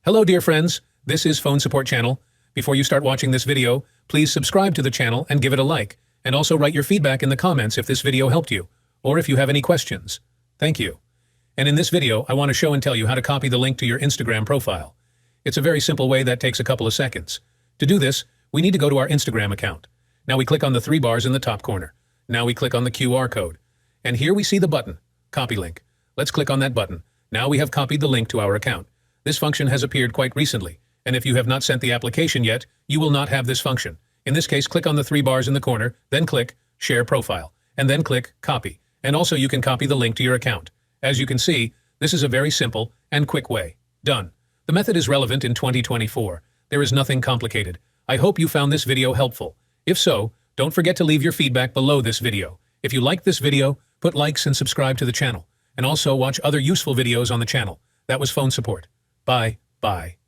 Hello dear friends, this is Phone Support Channel. Before you start watching this video, please subscribe to the channel and give it a like, and also write your feedback in the comments if this video helped you, or if you have any questions. Thank you. And in this video, I want to show and tell you how to copy the link to your Instagram profile. It's a very simple way that takes a couple of seconds. To do this, we need to go to our Instagram account. Now we click on the three bars in the top corner. Now we click on the QR code. And here we see the button, Copy Link. Let's click on that button. Now we have copied the link to our account. This function has appeared quite recently, and if you have not sent the application yet, you will not have this function. In this case, click on the three bars in the corner, then click Share Profile, and then click Copy. And also you can copy the link to your account. As you can see, this is a very simple and quick way. Done. The method is relevant in 2024. There is nothing complicated. I hope you found this video helpful. If so, don't forget to leave your feedback below this video. If you liked this video, put likes and subscribe to the channel. And also watch other useful videos on the channel. That was Phone Support. Bye.